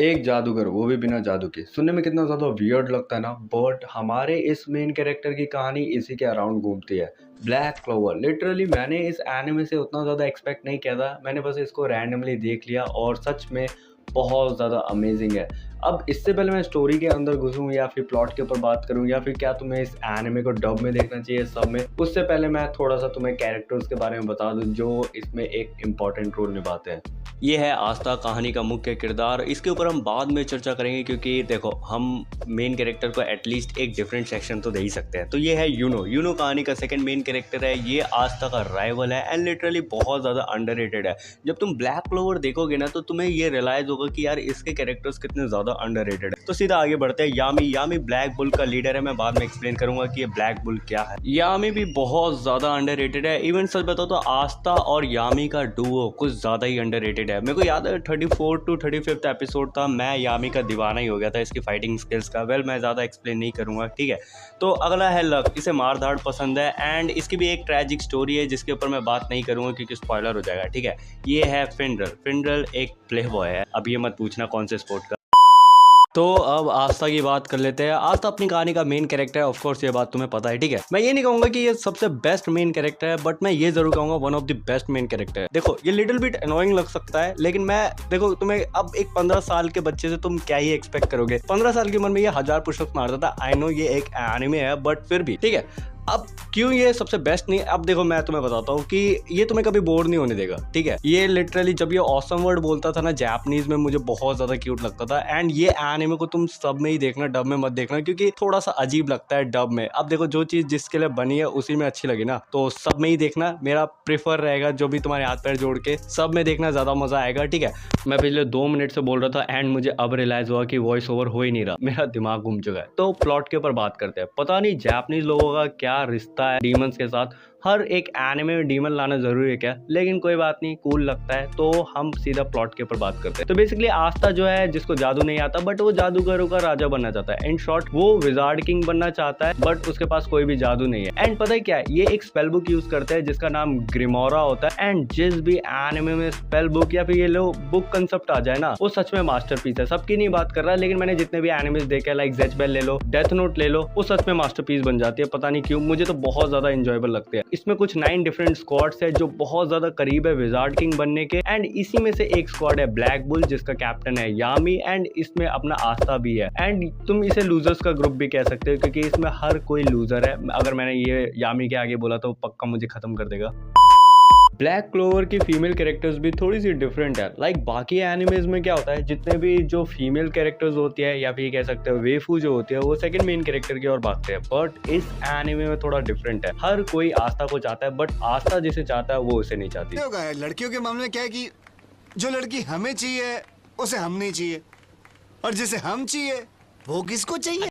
एक जादूगर, वो भी बिना जादू के। सुनने में कितना ज़्यादा वियर्ड लगता है ना, बट हमारे इस मेन कैरेक्टर की कहानी इसी के अराउंड घूमती है। ब्लैक क्लोवर, लिटरली मैंने इस एनिमे से उतना ज़्यादा एक्सपेक्ट नहीं किया था। मैंने बस इसको रैंडमली देख लिया और सच में बहुत ज़्यादा अमेजिंग है। अब इससे पहले मैं स्टोरी के अंदर घुसूँ या फिर प्लॉट के ऊपर बात करूँ या फिर क्या तुम्हें इस एनिमे को डब में देखना चाहिए सब में, उससे पहले मैं थोड़ा-सा तुम्हें कैरेक्टर्स के बारे में बता दूँ जो इसमें एक इम्पॉर्टेंट रोल निभाते हैं। ये है आस्था, कहानी का मुख्य किरदार। इसके ऊपर हम बाद में चर्चा करेंगे क्योंकि देखो हम मेन कैरेक्टर को एटलीस्ट एक डिफरेंट सेक्शन तो दे ही सकते हैं। तो ये है यूनो। यूनो कहानी का सेकंड मेन कैरेक्टर है। ये आस्था का राइवल है एंड लिटरली बहुत ज़्यादा अंडररेटेड है। जब तुम ब्लैक क्लोवर देखोगे ना तो तुम्हें ये रियलाइज होगा कि यार इसके कैरेक्टर्स कितने ज़्यादा अंडररेटेड है। तो सीधा आगे बढ़ते हैं। यामी। यामी ब्लैक बुल का लीडर है। मैं बाद में एक्सप्लेन करूंगा कि ये ब्लैक बुल क्या है। यामी भी बहुत ज़्यादा अंडररेटेड है। इवन सच बताओ तो आस्था और यामी का डुओ कुछ ज़्यादा ही अंडररेटेड है। मेरे को याद है 34 टू 35 एपिसोड था, मैं यामी का दीवाना ही हो गया था इसकी फाइटिंग स्किल्स का। वेल मैं ज़्यादा एक्सप्लेन नहीं करूंगा, ठीक है। तो अगला है लक। इसे मार धाड़ पसंद है एंड इसकी भी एक ट्रैजिक स्टोरी है जिसके ऊपर मैं बात नहीं करूंगा क्योंकि स्पॉइलर हो जाएगा, ठीक है। ये है फिनरल। फिनरल एक प्ले बॉय है। अब ये मत पूछना कौन से स्पोर्ट का। तो अब आस्था की बात कर लेते हैं। आस्था अपनी कहानी का मेन कैरेक्टर है, ऑफ कोर्स ये बात तुम्हें पता है, ठीक है। मैं ये नहीं कहूंगा कि ये सबसे बेस्ट मेन कैरेक्टर है, बट मैं ये जरूर कहूंगा one of the best main character है। देखो ये लिटिल बिट अनोइंग लग सकता है, लेकिन मैं देखो तुम्हें अब एक 15 साल के बच्चे से तुम क्या ही एक्सपेक्ट करोगे। 15 साल की उम्र में ये 1000 पुशअप्स मारता था। आई नो ये एक एनिमे है बट फिर भी, ठीक है। अब क्यों ये सबसे बेस्ट नहीं, अब देखो मैं तुम्हें बताता हूँ कि ये तुम्हें कभी बोर नहीं होने देगा, ठीक है। ये लिटरली जब ये ऑसम वर्ड बोलता था ना जापानीज में, मुझे बहुत ज्यादा क्यूट लगता था। एंड ये एनिमे को तुम सब में ही देखना, डब में मत देखना क्योंकि थोड़ा सा अजीब लगता है डब में। अब देखो जो चीज जिसके लिए बनी है उसी में अच्छी लगी ना, तो सब में ही देखना मेरा प्रेफर रहेगा। जो भी तुम्हारे हाथ पैर जोड़ के सब में देखना, ज्यादा मजा आएगा, ठीक है। मैं पिछले 2 मिनट से बोल रहा था एंड मुझे अब रियलाइज हुआ कि वॉइस ओवर हो ही नहीं रहा, मेरा दिमाग घूम चुका है। तो प्लॉट के ऊपर बात करते हैं। पता नहीं जापानीज लोगों का क्या रिश्ता है डीमंस के साथ। हर एक एनिमे में डीमन लाना जरूरी है क्या, लेकिन कोई बात नहीं, कूल लगता है। तो हम सीधा प्लॉट के ऊपर बात करते हैं। तो बेसिकली आस्था जो है, जिसको जादू नहीं आता बट वो जादूगरों का राजा बनना चाहता है। इन शॉर्ट वो विजार्ड किंग बनना चाहता है बट उसके पास कोई भी जादू नहीं है। एंड पता है क्या है, ये एक स्पेल बुक यूज करता है जिसका नाम ग्रिमोरा होता है। एंड जिस भी एनिमे में स्पेल बुक या फिर ये लो बुक कंसेप्ट आ जाए ना, वो सच में मास्टरपीस है। सबकी नहीं बात कर रहा, लेकिन मैंने जितने भी एनिमेस देखे, लाइक जेच बेल ले लो, डेथ नोट ले लो, वो सच में मास्टरपीस बन जाती है। पता नहीं क्यों, मुझे तो बहुत ज्यादा इंजॉयबल लगते हैं। इसमें कुछ 9 डिफरेंट स्क्वाड्स है जो बहुत ज्यादा करीब है विजार्ड किंग बनने के। एंड इसी में से एक स्क्वाड है ब्लैक बुल जिसका कैप्टन है यामी। एंड इसमें अपना आस्था भी है। एंड तुम इसे लूजर्स का ग्रुप भी कह सकते हो क्योंकि इसमें हर कोई लूजर है। अगर मैंने ये यामी के आगे बोला तो पक्का मुझे खत्म कर देगा। ब्लैक क्लोवर की फीमेल कैरेक्टर्स भी थोड़ी सी डिफरेंट है। लाइक बाकी एनिमेज में क्या होता है, जितने भी जो फीमेल कैरेक्टर्स होती है या फिर कह सकते हो वेफू जो होती है, वो सेकंड मेन कैरेक्टर की ओर भागते हैं। बट इस एनिमे में थोड़ा डिफरेंट है। हर कोई आस्था को चाहता है बट आस्था जिसे चाहता है वो उसे नहीं चाहती। लड़कियों के मामले में क्या है कि जो लड़की हमें चाहिए उसे हम नहीं चाहिए, और जिसे हम चाहिए वो किसको चाहिए।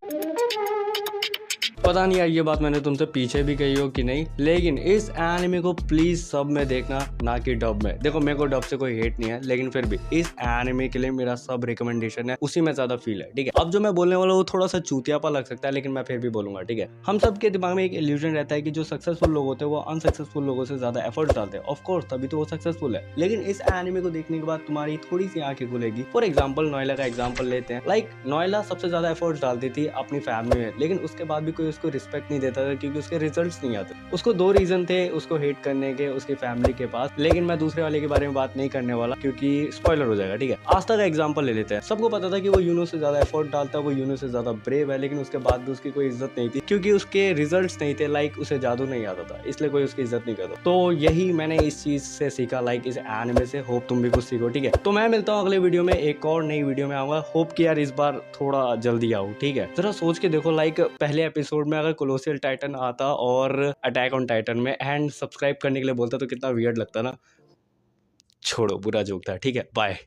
पता नहीं यार ये बात मैंने तुमसे पीछे भी कही हो कि नहीं, लेकिन इस एनिमे को प्लीज सब में देखना, ना कि डब में। देखो मेरे को डब से कोई हेट नहीं है, लेकिन फिर भी इस एनिमे के लिए मेरा सब रिकमेंडेशन है, उसी में ज्यादा फील है, ठीक है। अब जो मैं बोलने वाला वो थोड़ा सा चूतियापा लग सकता है, लेकिन मैं फिर भी बोलूंगा, ठीक है। हम सब के दिमाग में एक इल्यूजन रहता है कि जो सक्सेसफुल लोग होते हैं वो अनसक्सेसफुल लोगों से ज्यादा एफर्ट्स डालते हैं। ऑफ कोर्स तभी तो वो सक्सेसफुल है, लेकिन इस एनिमे को देखने के बाद तुम्हारी थोड़ी सी आंखें खुलेगी। फॉर एग्जाम्पल नोएला का एग्जाम्पल लेते हैं। लाइक नोएला सबसे ज्यादा एफर्ट्स डालती थी अपनी फैमिली में, लेकिन उसके बाद भी कोई उसको रिस्पेक्ट नहीं देता था क्योंकि उसके रिजल्ट्स नहीं आते। उसको 2 रीजन थे उसको हेट करने के उसकी फैमिली के पास, लेकिन मैं दूसरे वाले के बारे में बात नहीं करने वाला क्योंकि स्पॉइलर हो जाएगा, ठीक है। आस्था का एग्जांपल ले लेते हैं। सबको पता था कि वो यूनो से ज्यादा एफर्ट डालता है, वो यूनो से ज्यादा ब्रेव है, लेकिन उसके बाद भी उसकी कोई इज्जत नहीं थी क्योंकि उसके रिजल्ट्स नहीं थे। लाइक उसे जादू नहीं आता था, इसलिए कोई उसकी इज्जत नहीं करता। तो यही मैंने इस चीज से सीखा, लाइक इस एनिमे से। होप तुम भी कुछ सीखो, ठीक है। तो मैं मिलता हूँ अगले वीडियो में, एक और नई वीडियो में आऊंगा। होप कि यार इस बार थोड़ा जल्दी आऊँ, ठीक है। जरा सोच के देखो, लाइक पहले एपिसोड में अगर कोलोसियल टाइटन आता और अटैक ऑन टाइटन में एंड सब्सक्राइब करने के लिए बोलता तो कितना वियर्ड लगता ना। छोड़ो, बुरा जोक था, ठीक है। बाय।